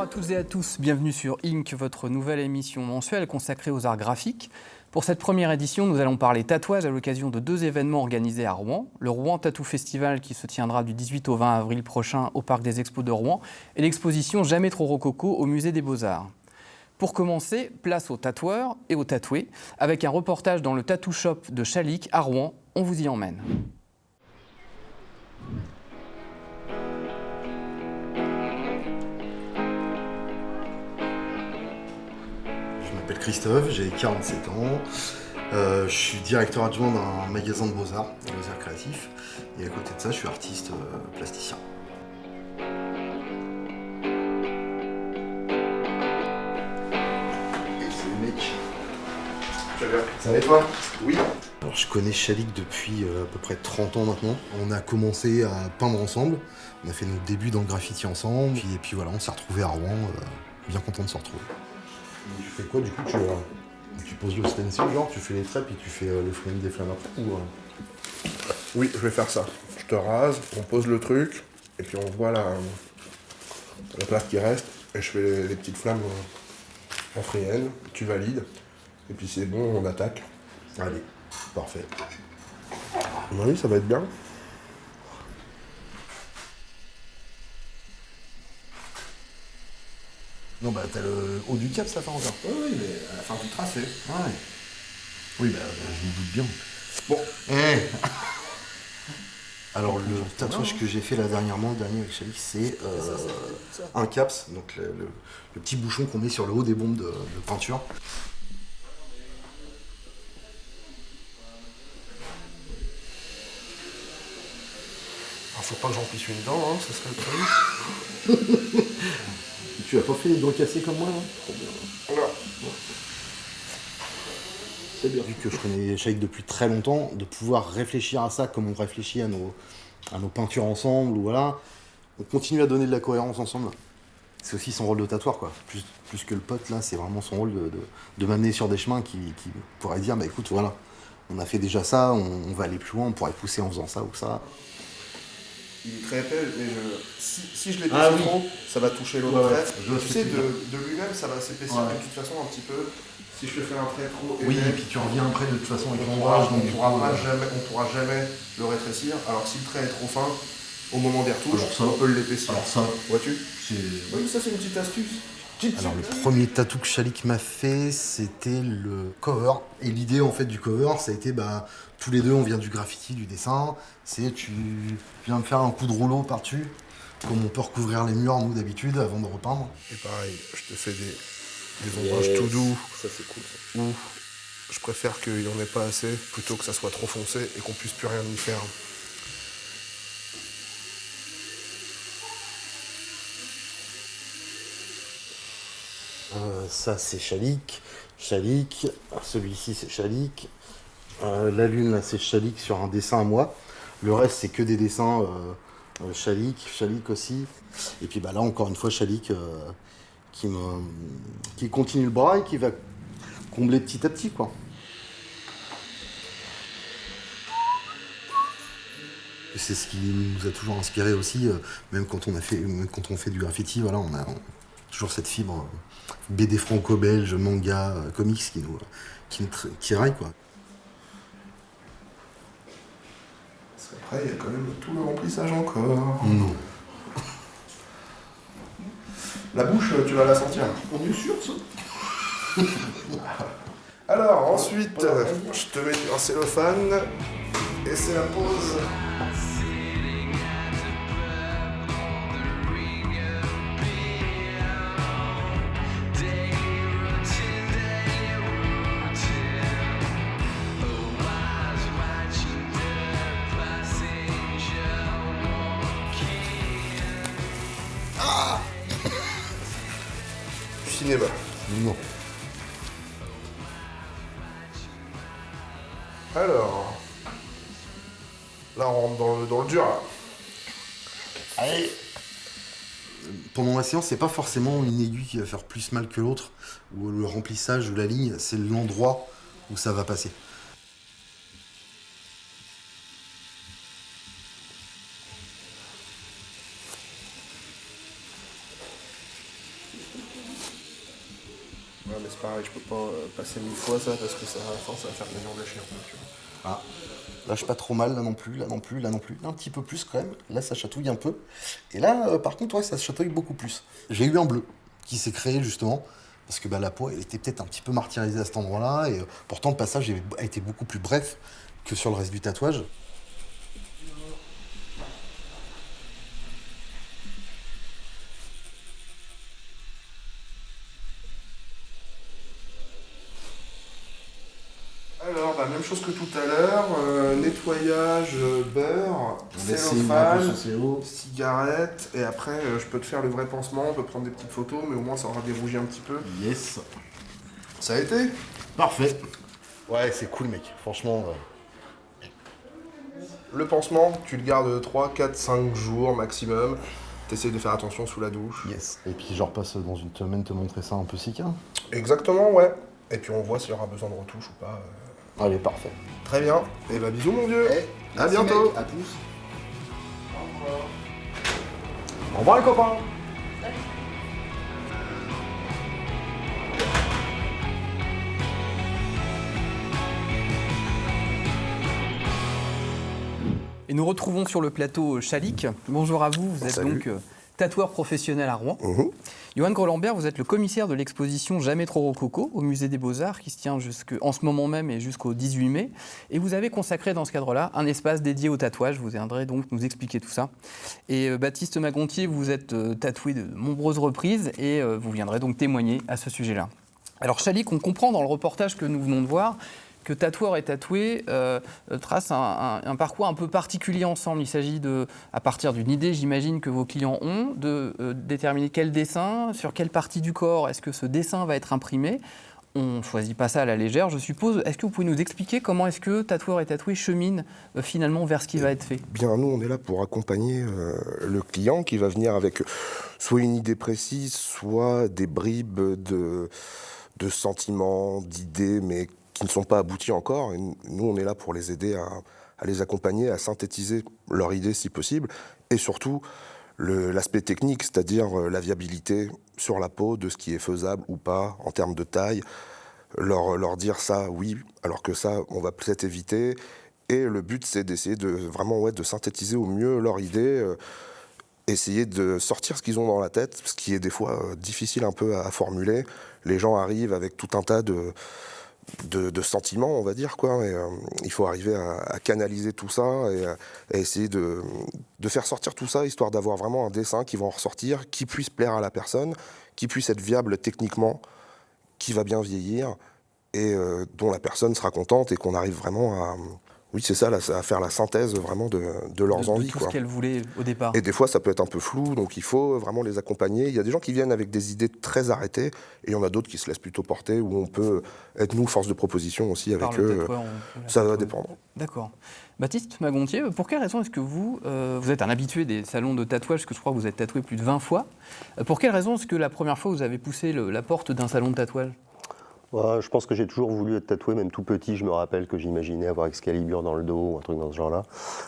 à toutes et à tous, bienvenue sur Ink, votre nouvelle émission mensuelle consacrée aux arts graphiques. Pour cette première édition, nous allons parler tatouage à l'occasion de 2 événements organisés à Rouen. Le Rouen Tattoo Festival qui se tiendra du 18 au 20 avril prochain au Parc des Expos de Rouen et l'exposition Jamais trop rococo au Musée des Beaux-Arts. Pour commencer, place aux tatoueurs et aux tatoués avec un reportage dans le Tattoo Shop de Chalique à Rouen. On vous y emmène. Je m'appelle Christophe, j'ai 47 ans, je suis directeur adjoint d'un magasin de beaux-arts, beaux-arts créatifs, et à côté de ça, je suis artiste plasticien. Et c'est le mec. Tu vas bien? Ça va et toi? Oui. Alors je connais Chalique depuis à peu près 30 ans maintenant. On a commencé à peindre ensemble, on a fait nos débuts dans le graffiti ensemble, et puis voilà, on s'est retrouvés à Rouen, bien content de se retrouver. Tu fais quoi du coup? Tu poses le stencil, genre tu fais les traits et tu fais le frame des flammes après ou... Oui, je vais faire ça. Je te rase, on pose le truc, et puis on voit la place qui reste, et je fais les petites flammes en freehand, tu valides, et puis c'est bon, on attaque. Allez, parfait. Oui, ça va être bien. Non bah t'as le haut du cap ça fait encore. Oui, mais à la fin du tracé. Ouais. Oui bah je me doute bien. Bon. Alors le tatouage que j'ai fait là dernièrement, le dernier avec Chalique, c'est un caps, donc le petit bouchon qu'on met sur le haut des bombes de peinture. Alors, faut pas que j'en pisse une dent, hein, ça serait le truc. Tu as pas fait les dents cassées comme moi, hein? Trop bien. Voilà. C'est bien. Vu que je connais Chalique depuis très longtemps, de pouvoir réfléchir à ça comme on réfléchit à nos peintures ensemble, ou voilà, on continue à donner de la cohérence ensemble. C'est aussi son rôle de tatoueur, quoi. Plus que le pote, là, c'est vraiment son rôle de m'amener sur des chemins qui pourraient dire, bah écoute, voilà, on a fait déjà ça, on va aller plus loin, on pourrait pousser en faisant ça ou ça. Il est très épais, mais si je l'ai Ah poussé oui. trop, ça va toucher l'autre Ouais, trait. je vois ce Tu que sais, tu veux de lui-même, ça va s'épaissir Ouais. de toute façon un petit peu. Si je te fais un trait trop épais, Oui, et puis tu reviens après de toute façon avec on l'ombrage, donc pourra jamais le rétrécir. Alors que si le trait est trop fin, au moment des retouches, Alors ça. on peut l'épaissir. Alors ça, Vois-tu? c'est... Oui, ça c'est une petite astuce. Alors le premier tatou que Chalique m'a fait, c'était le cover. Et l'idée en fait du cover, ça a été bah tous les deux on vient du graffiti, du dessin. C'est tu viens me faire un coup de rouleau par-dessus, comme on peut recouvrir les murs nous d'habitude avant de repeindre. Et pareil, je te fais des ombrages tout doux. Ça c'est cool. Ou je préfère qu'il n'y en ait pas assez plutôt que ça soit trop foncé et qu'on puisse plus rien y faire. Ça c'est Chalique. Chalique. Celui-ci c'est Chalique. La lune là c'est Chalique sur un dessin à moi. Le reste c'est que des dessins Chalique aussi. Et puis bah là encore une fois Chalique qui continue le bras et qui va combler petit à petit quoi. C'est ce qui nous a toujours inspiré aussi, même quand on fait du graffiti, voilà, on a toujours cette fibre BD franco-belge, manga, comics qui nous tiraille quoi. Parce qu'après, il y a quand même tout le remplissage encore. Non. La bouche, tu vas la sentir. On est sûr ça. Alors, ensuite, je te mets un cellophane et c'est la pause. Du cinéma. Non. Alors, là on rentre dans le dur. Là. Allez. Pendant la séance, c'est pas forcément une aiguille qui va faire plus mal que l'autre, ou le remplissage ou la ligne, c'est l'endroit où ça va passer. mais c'est pareil, je peux pas passer 1000 fois ça parce que ça, à la fin, ça va faire de la viande hachée un peu, tu vois. Ah. Là, je suis pas trop mal, là non plus, là non plus, là non plus. Un petit peu plus quand même. Là, ça chatouille un peu. Et là, par contre, ouais, ça chatouille beaucoup plus. J'ai eu un bleu qui s'est créé justement parce que la peau, elle était peut-être un petit peu martyrisée à cet endroit-là. Et pourtant, le passage a été beaucoup plus bref que sur le reste du tatouage. Alors, même chose que tout à l'heure, nettoyage, beurre, cellophane, cigarette, et après je peux te faire le vrai pansement, on peut prendre des petites photos, mais au moins ça aura dérougi un petit peu. Yes. Ça a été? Parfait. Ouais, c'est cool, mec. Franchement. Le pansement, tu le gardes 3, 4, 5 jours maximum. T'essayes de faire attention sous la douche. Yes. Et puis, je repasse dans une semaine te montrer ça un peu sick. Hein. Exactement, ouais. Et puis on voit s'il y aura besoin de retouche ou pas. Allez, parfait. Très bien. Et bisous mon vieux. À Merci, bientôt. mec. À tous. Au revoir les copains. Et nous retrouvons sur le plateau Chalik. Bonjour à vous, vous êtes Salut. donc tatoueur professionnel à Rouen. Johan Grolambert, vous êtes le commissaire de l'exposition Jamais trop rococo au Musée des Beaux-Arts qui se tient en ce moment même et jusqu'au 18 mai. Et vous avez consacré dans ce cadre-là un espace dédié au tatouage. Vous viendrez donc nous expliquer tout ça. Et Baptiste Magontier, vous êtes tatoué de nombreuses reprises et vous viendrez donc témoigner à ce sujet-là. Alors Chalik, on comprend dans le reportage que nous venons de voir que tatoueur et tatoué tracent un parcours un peu particulier ensemble. Il s'agit à partir d'une idée, j'imagine, que vos clients ont, de déterminer quel dessin, sur quelle partie du corps est-ce que ce dessin va être imprimé. On ne choisit pas ça à la légère, je suppose. Est-ce que vous pouvez nous expliquer comment est-ce que tatoueur et tatoué cheminent finalement vers ce qui va être fait ? Bien, nous, on est là pour accompagner le client qui va venir avec soit une idée précise, soit des bribes de sentiments, d'idées, mais qui ne sont pas aboutis encore. Et nous, on est là pour les aider à les accompagner, à synthétiser leur idée si possible, et surtout l'aspect technique, c'est-à-dire la viabilité sur la peau de ce qui est faisable ou pas en termes de taille, leur dire ça, oui, alors que ça, on va peut-être éviter. Et le but, c'est d'essayer de vraiment de synthétiser au mieux leur idée, essayer de sortir ce qu'ils ont dans la tête, ce qui est des fois difficile un peu à formuler. Les gens arrivent avec tout un tas de sentiments, on va dire, quoi. Et, il faut arriver à canaliser tout ça et à essayer de faire sortir tout ça, histoire d'avoir vraiment un dessin qui va en ressortir, qui puisse plaire à la personne, qui puisse être viable techniquement, qui va bien vieillir et dont la personne sera contente et qu'on arrive vraiment à... Oui, c'est ça, à faire la synthèse vraiment de leurs envies. De tout ce qu'elle voulait au départ. Et des fois, ça peut être un peu flou, donc il faut vraiment les accompagner. Il y a des gens qui viennent avec des idées très arrêtées, et il y en a d'autres qui se laissent plutôt porter, où on peut être, nous, force de proposition aussi avec eux. Ça va dépendre. D'accord. Baptiste Magontier, pour quelle raison est-ce que vous êtes un habitué des salons de tatouage, parce que je crois que vous êtes tatoué plus de 20 fois. Pour quelle raison est-ce que la première fois, vous avez poussé la porte d'un salon de tatouage ? Ouais, je pense que j'ai toujours voulu être tatoué, même tout petit. Je me rappelle que j'imaginais avoir Excalibur dans le dos, ou un truc dans ce genre-là.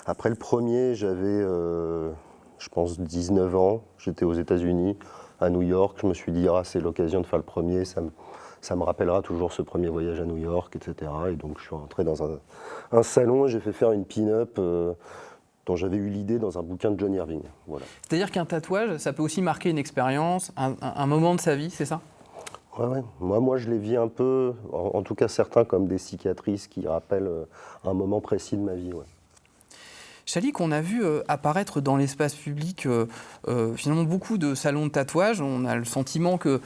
Après le premier, j'avais, je pense, 19 ans. J'étais aux États-Unis, à New York. Je me suis dit, c'est l'occasion de faire le premier. Ça me rappellera toujours ce premier voyage à New York, etc. Et donc, je suis rentré dans un salon et j'ai fait faire une pin-up dont j'avais eu l'idée dans un bouquin de John Irving. Voilà. C'est-à-dire qu'un tatouage, ça peut aussi marquer une expérience, un moment de sa vie, c'est ça ? Ouais. Moi, je les vis un peu, en tout cas certains, comme des cicatrices qui rappellent un moment précis de ma vie. Ouais. Chalik, on a vu apparaître dans l'espace public finalement beaucoup de salons de tatouage. On a le sentiment que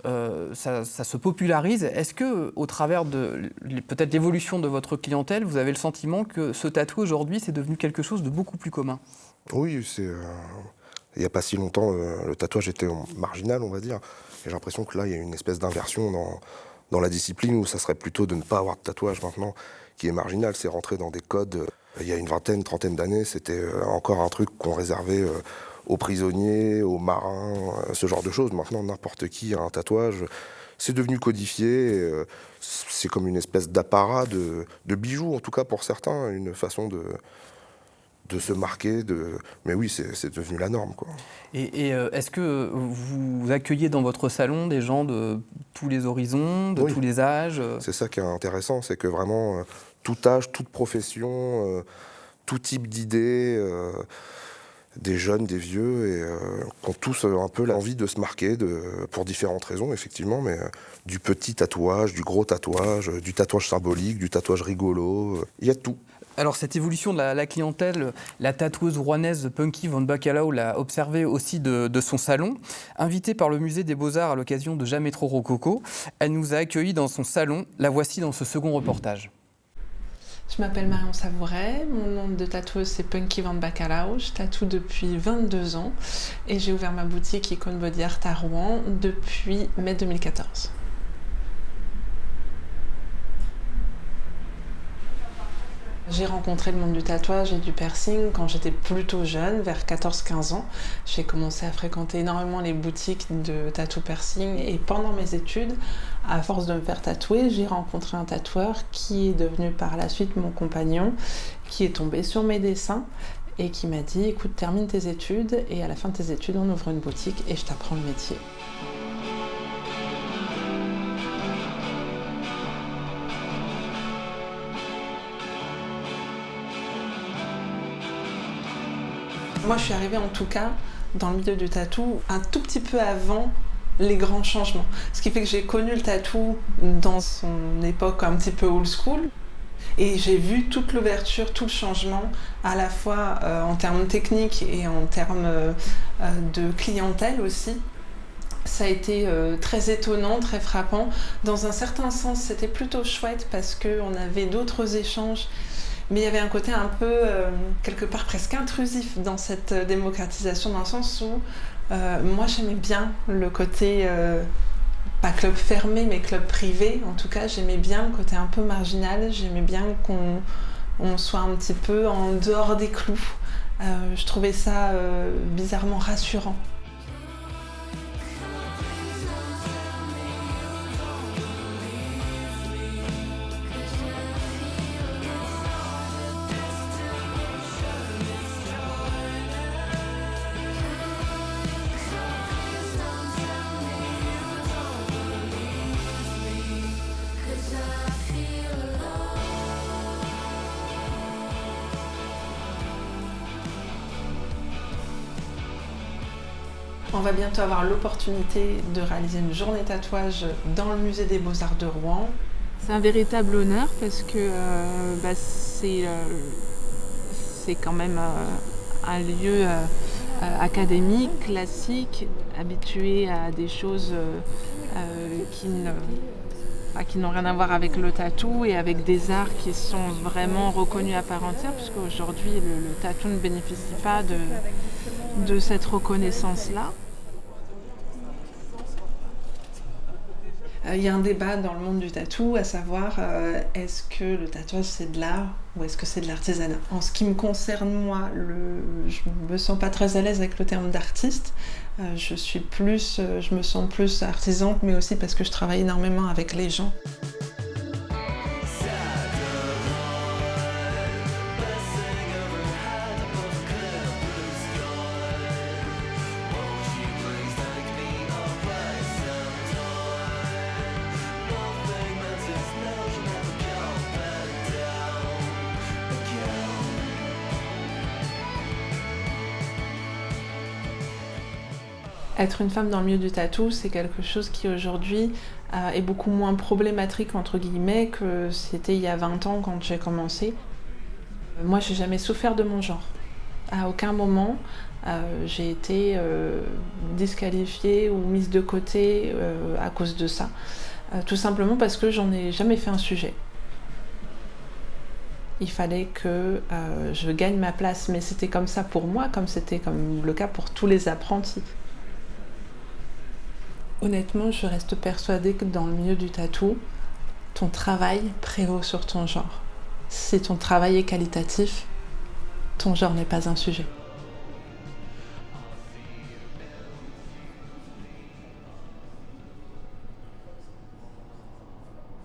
ça se popularise. Est-ce que, au travers de peut-être l'évolution de votre clientèle, vous avez le sentiment que ce tatouage aujourd'hui, c'est devenu quelque chose de beaucoup plus commun ? Oui, il n'y a pas si longtemps, le tatouage était marginal, on va dire. Et j'ai l'impression que là, il y a une espèce d'inversion dans la discipline où ça serait plutôt de ne pas avoir de tatouage maintenant, qui est marginal. C'est rentré dans des codes. Il y a une vingtaine, trentaine d'années, c'était encore un truc qu'on réservait aux prisonniers, aux marins, ce genre de choses. Maintenant, n'importe qui a un tatouage. C'est devenu codifié. C'est comme une espèce d'apparat de bijoux, en tout cas pour certains, une façon de se marquer. Mais oui, c'est devenu la norme, quoi. Et est-ce que vous accueillez dans votre salon des gens de tous les horizons, de Oui. tous les âges? C'est ça qui est intéressant, c'est que vraiment, tout âge, toute profession, tout type d'idées, des jeunes, des vieux, et qui ont tous un peu l'envie de se marquer pour différentes raisons, effectivement, mais du petit tatouage, du gros tatouage, du tatouage symbolique, du tatouage rigolo, il y a de tout. Alors cette évolution de la clientèle, la tatoueuse rouennaise Punky Van Bacalhau l'a observée aussi de son salon. Invitée par le musée des Beaux-Arts à l'occasion de Jamais trop rococo, elle nous a accueillis dans son salon. La voici dans ce second reportage. Je m'appelle Marion Savouret, mon nom de tatoueuse c'est Punky Van Bacalhau, je tatoue depuis 22 ans et j'ai ouvert ma boutique Icon Body Art à Rouen depuis mai 2014. J'ai rencontré le monde du tatouage et du piercing quand j'étais plutôt jeune, vers 14-15 ans. J'ai commencé à fréquenter énormément les boutiques de tatou piercing et pendant mes études, à force de me faire tatouer, j'ai rencontré un tatoueur qui est devenu par la suite mon compagnon, qui est tombé sur mes dessins et qui m'a dit « Écoute, termine tes études et à la fin de tes études, on ouvre une boutique et je t'apprends le métier. » Moi, je suis arrivée en tout cas dans le milieu du tatou un tout petit peu avant les grands changements. Ce qui fait que j'ai connu le tatou dans son époque un petit peu old school. Et j'ai vu toute l'ouverture, tout le changement, à la fois en termes techniques et en termes de clientèle aussi. Ça a été très étonnant, très frappant. Dans un certain sens, c'était plutôt chouette parce qu'on avait d'autres échanges. Mais il y avait un côté un peu, quelque part, presque intrusif dans cette démocratisation, dans le sens où moi j'aimais bien le côté, pas club fermé, mais club privé. En tout cas, j'aimais bien le côté un peu marginal, j'aimais bien qu'on soit un petit peu en dehors des clous. Je trouvais ça bizarrement rassurant. On va bientôt avoir l'opportunité de réaliser une journée tatouage dans le musée des Beaux-Arts de Rouen. C'est un véritable honneur parce que c'est quand même un lieu académique, classique, habitué à des choses qui n'ont rien à voir avec le tatou et avec des arts qui sont vraiment reconnus à part entière, puisque aujourd'hui le tatou ne bénéficie pas de cette reconnaissance-là. Il y a un débat dans le monde du tatou, à savoir est-ce que le tatouage c'est de l'art ou est-ce que c'est de l'artisanat. En ce qui me concerne moi, je me sens pas très à l'aise avec le terme d'artiste. Je me sens plus artisante, mais aussi parce que je travaille énormément avec les gens. Être une femme dans le milieu du tatou, c'est quelque chose qui aujourd'hui est beaucoup moins problématique entre guillemets que c'était il y a 20 ans quand j'ai commencé. Moi, j'ai jamais souffert de mon genre. À aucun moment, j'ai été disqualifiée ou mise de côté à cause de ça. Tout simplement parce que j'en ai jamais fait un sujet. Il fallait que je gagne ma place, mais c'était comme ça pour moi, comme c'était comme le cas pour tous les apprentis. Honnêtement, je reste persuadée que dans le milieu du tatou, ton travail prévaut sur ton genre. Si ton travail est qualitatif, ton genre n'est pas un sujet.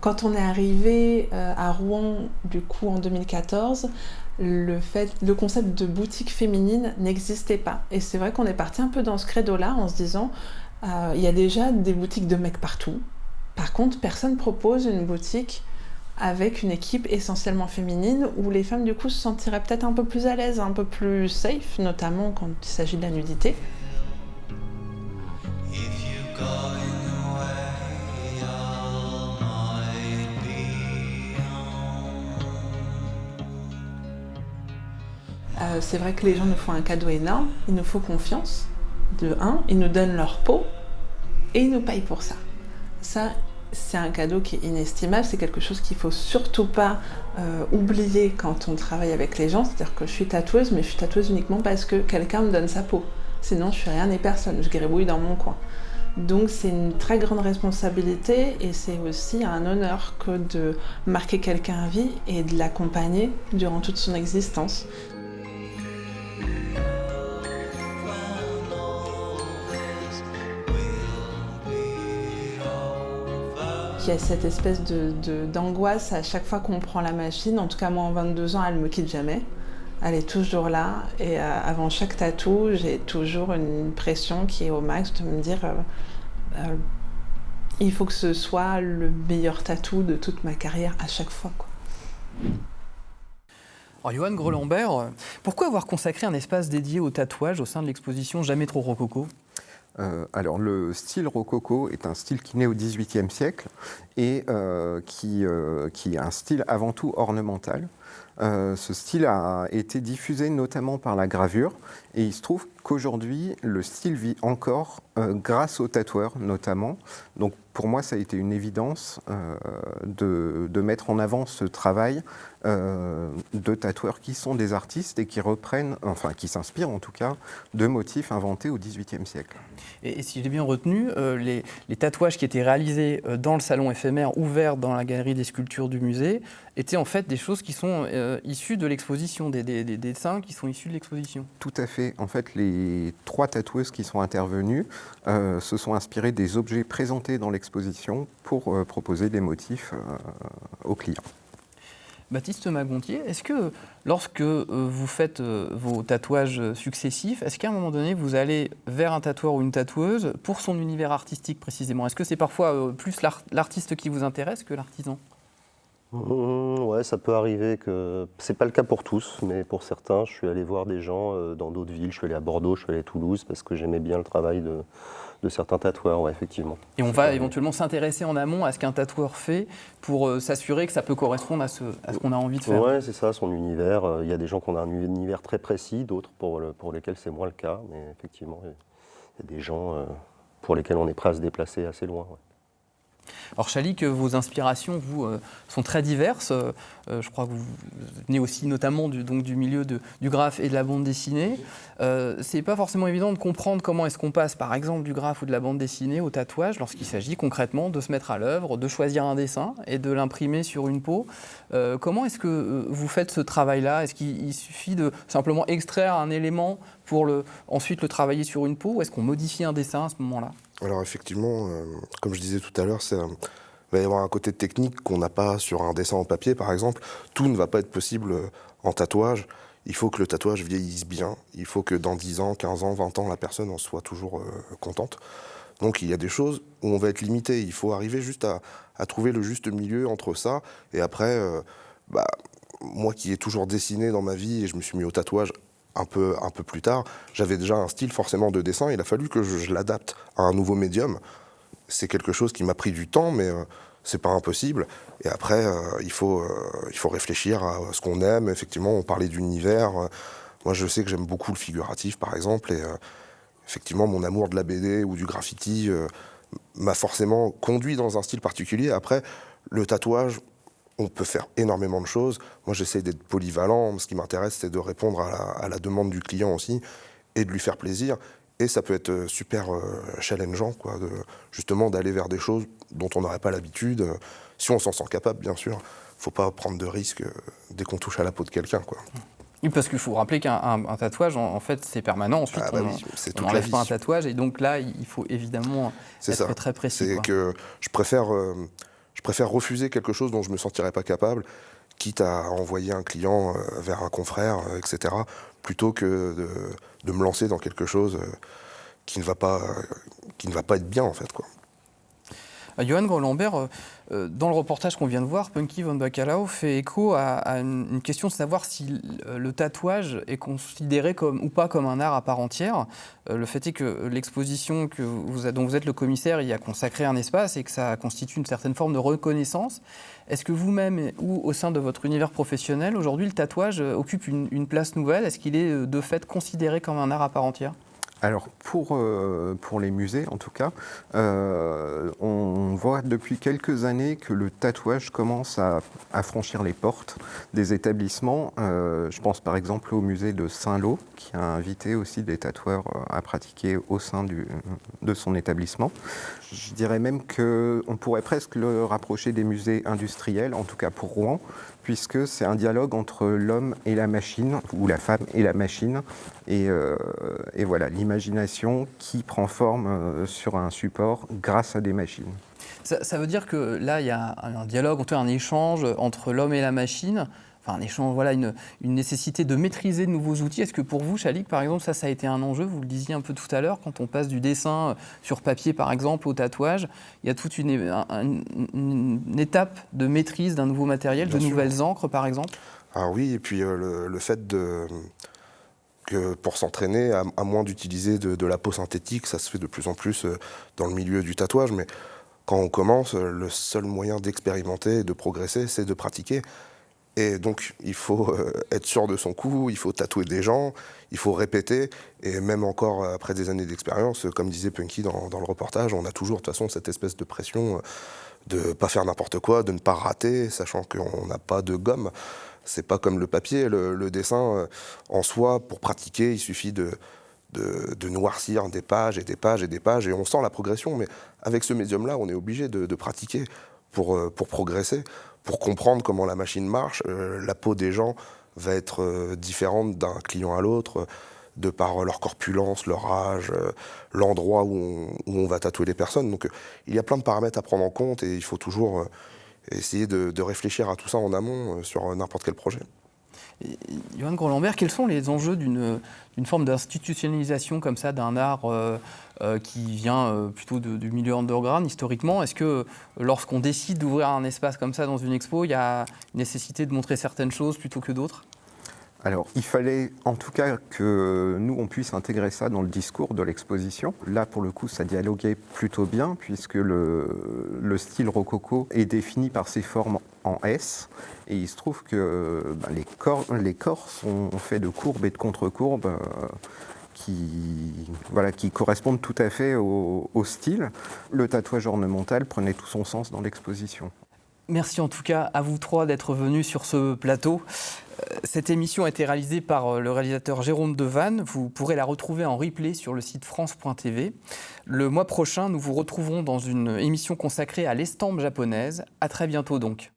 Quand on est arrivé à Rouen, du coup en 2014, le concept de boutique féminine n'existait pas. Et c'est vrai qu'on est parti un peu dans ce credo-là en se disant il y a déjà des boutiques de mecs partout. Par contre, personne propose une boutique avec une équipe essentiellement féminine où les femmes du coup se sentiraient peut-être un peu plus à l'aise, un peu plus safe, notamment quand il s'agit de la nudité. C'est vrai que les gens nous font un cadeau énorme, ils nous font confiance, de un, ils nous donnent leur peau et ils nous payent pour ça. Ça, c'est un cadeau qui est inestimable, c'est quelque chose qu'il ne faut surtout pas oublier quand on travaille avec les gens. C'est-à-dire que je suis tatoueuse, mais je suis tatoueuse uniquement parce que quelqu'un me donne sa peau. Sinon, je suis rien et personne, je gribouille dans mon coin. Donc c'est une très grande responsabilité et c'est aussi un honneur que de marquer quelqu'un à vie et de l'accompagner durant toute son existence. Il y a cette espèce d'angoisse à chaque fois qu'on prend la machine. En tout cas, moi, en 22 ans, elle ne me quitte jamais. Elle est toujours là. Et avant chaque tatou, j'ai toujours une pression qui est au max de me dire il faut que ce soit le meilleur tatou de toute ma carrière à chaque fois, quoi. Alors, Johan Grelambert, pourquoi avoir consacré un espace dédié au tatouage au sein de l'exposition Jamais trop rococo ? Alors, le style rococo est un style qui naît au XVIIIe siècle et qui est un style avant tout ornemental. Ce style a été diffusé notamment par la gravure et il se trouve qu'aujourd'hui, le style vit encore grâce aux tatoueurs notamment. Donc, pour moi, ça a été une évidence de mettre en avant ce travail de tatoueurs qui sont des artistes et qui reprennent, enfin qui s'inspirent en tout cas, de motifs inventés au XVIIIe siècle. Et si j'ai bien retenu, les tatouages qui étaient réalisés dans le salon éphémère ouvert dans la galerie des sculptures du musée étaient en fait des choses qui sont issues de l'exposition, des dessins qui sont issus de l'exposition. Tout à fait. En fait, les 3 tatoueuses qui sont intervenues se sont inspirées des objets présentés dans l'exposition pour proposer des motifs aux clients. Baptiste Magontier, est-ce que lorsque vous faites vos tatouages successifs, est-ce qu'à un moment donné, vous allez vers un tatoueur ou une tatoueuse pour son univers artistique précisément ? Est-ce que c'est parfois plus l'artiste qui vous intéresse que l'artisan ? Ouais, ça peut arriver que... C'est pas le cas pour tous, mais pour certains, je suis allé voir des gens dans d'autres villes. Je suis allé à Bordeaux, je suis allé à Toulouse, parce que j'aimais bien le travail de certains tatoueurs, ouais, effectivement. Et on va éventuellement s'intéresser en amont à ce qu'un tatoueur fait pour s'assurer que ça peut correspondre à ce qu'on a envie de faire. Ouais, c'est ça, son univers. Il y a des gens qui ont un univers très précis, d'autres pour lesquels c'est moins le cas, mais effectivement, il y a des gens pour lesquels on est prêt à se déplacer assez loin. Ouais. Alors Chalik, vos inspirations, vous, sont très diverses. Je crois que vous venez aussi notamment du milieu du graphe et de la bande dessinée. C'est pas forcément évident de comprendre comment est-ce qu'on passe, par exemple, du graphe ou de la bande dessinée au tatouage lorsqu'il s'agit concrètement de se mettre à l'œuvre, de choisir un dessin et de l'imprimer sur une peau. Comment est-ce que vous faites ce travail-là ? Est-ce qu'il suffit de simplement extraire un élément pour ensuite le travailler sur une peau, ou est-ce qu'on modifie un dessin à ce moment-là ? Alors effectivement, comme je disais tout à l'heure, il va y avoir un côté technique qu'on n'a pas sur un dessin en papier, par exemple. Tout ne va pas être possible en tatouage. Il faut que le tatouage vieillisse bien. Il faut que dans 10 ans, 15 ans, 20 ans, la personne en soit toujours contente. Donc il y a des choses où on va être limité. Il faut arriver juste à trouver le juste milieu entre ça. Et après, moi qui ai toujours dessiné dans ma vie et je me suis mis au tatouage un peu plus tard, j'avais déjà un style forcément de dessin. Il a fallu que je l'adapte à un nouveau médium. C'est quelque chose qui m'a pris du temps, mais c'est pas impossible. Et après, il faut réfléchir à ce qu'on aime. Effectivement, on parlait d'univers. Moi, je sais que j'aime beaucoup le figuratif, par exemple. Et effectivement, mon amour de la BD ou du graffiti m'a forcément conduit dans un style particulier. Après, le tatouage, on peut faire énormément de choses. Moi, j'essaie d'être polyvalent. Ce qui m'intéresse, c'est de répondre à la demande du client aussi et de lui faire plaisir. Et ça peut être super challengeant, quoi, justement d'aller vers des choses dont on n'aurait pas l'habitude. Si on s'en sent capable, bien sûr. Il ne faut pas prendre de risques dès qu'on touche à la peau de quelqu'un, quoi. Oui, parce qu'il faut rappeler qu'un tatouage, en fait, c'est permanent. Ensuite, on n'enlève pas un tatouage. Et donc là, il faut évidemment être très précis. C'est que je préfère refuser quelque chose dont je ne me sentirais pas capable, quitte à envoyer un client vers un confrère, etc., plutôt que de me lancer dans quelque chose qui ne va pas être bien, en fait, quoi. Johan Grollambert, dans le reportage qu'on vient de voir, Punky von Bacalhau fait écho à une question de savoir si le tatouage est considéré ou pas comme un art à part entière. Le fait est que l'exposition dont vous êtes le commissaire y a consacré un espace et que ça constitue une certaine forme de reconnaissance. Est-ce que vous-même ou au sein de votre univers professionnel, aujourd'hui, le tatouage occupe une place nouvelle? Est-ce qu'il est de fait considéré comme un art à part entière? Alors pour les musées en tout cas, on voit depuis quelques années que le tatouage commence à franchir les portes des établissements. Je pense par exemple au musée de Saint-Lô qui a invité aussi des tatoueurs à pratiquer au sein de son établissement. Je dirais même qu'on pourrait presque le rapprocher des musées industriels, en tout cas pour Rouen, puisque c'est un dialogue entre l'homme et la machine, ou la femme et la machine, et voilà, l'imagination qui prend forme sur un support grâce à des machines. Ça veut dire que là, il y a un dialogue, un échange entre l'homme et la machine, enfin un échange, voilà, une nécessité de maîtriser de nouveaux outils. Est-ce que pour vous, Chalik, par exemple, ça a été un enjeu? Vous le disiez un peu tout à l'heure, quand on passe du dessin sur papier, par exemple, au tatouage, il y a toute une étape de maîtrise d'un nouveau matériel, de nouvelles encres, par exemple. Ah oui, et puis le fait que pour s'entraîner, à moins d'utiliser de la peau synthétique, ça se fait de plus en plus dans le milieu du tatouage, mais quand on commence, le seul moyen d'expérimenter et de progresser, c'est de pratiquer. Et donc, il faut être sûr de son coup, il faut tatouer des gens, il faut répéter. Et même encore après des années d'expérience, comme disait Punky dans le reportage, on a toujours de toute façon cette espèce de pression de ne pas faire n'importe quoi, de ne pas rater, sachant qu'on n'a pas de gomme. C'est pas comme le papier, le dessin en soi, pour pratiquer, il suffit de noircir des pages et des pages et des pages, et on sent la progression. Mais avec ce médium-là, on est obligé de pratiquer pour progresser, pour comprendre comment la machine marche. La peau des gens va être différente d'un client à l'autre, de par leur corpulence, leur âge, l'endroit où on va tatouer les personnes. Donc il y a plein de paramètres à prendre en compte, et il faut toujours essayer de réfléchir à tout ça en amont sur n'importe quel projet. Johan Grollambert, quels sont les enjeux d'une forme d'institutionnalisation comme ça d'un art qui vient plutôt du milieu underground historiquement? Est-ce que lorsqu'on décide d'ouvrir un espace comme ça dans une expo, il y a nécessité de montrer certaines choses plutôt que d'autres? Alors, il fallait en tout cas que nous, on puisse intégrer ça dans le discours de l'exposition. Là, pour le coup, ça dialoguait plutôt bien, puisque le style rococo est défini par ses formes en S. Et il se trouve que les corps sont faits de courbes et de contre-courbes qui correspondent tout à fait au style. Le tatouage ornemental prenait tout son sens dans l'exposition. Merci en tout cas à vous trois d'être venus sur ce plateau. Cette émission a été réalisée par le réalisateur Jérôme Devanne. Vous pourrez la retrouver en replay sur le site france.tv. Le mois prochain, nous vous retrouverons dans une émission consacrée à l'estampe japonaise. À très bientôt donc.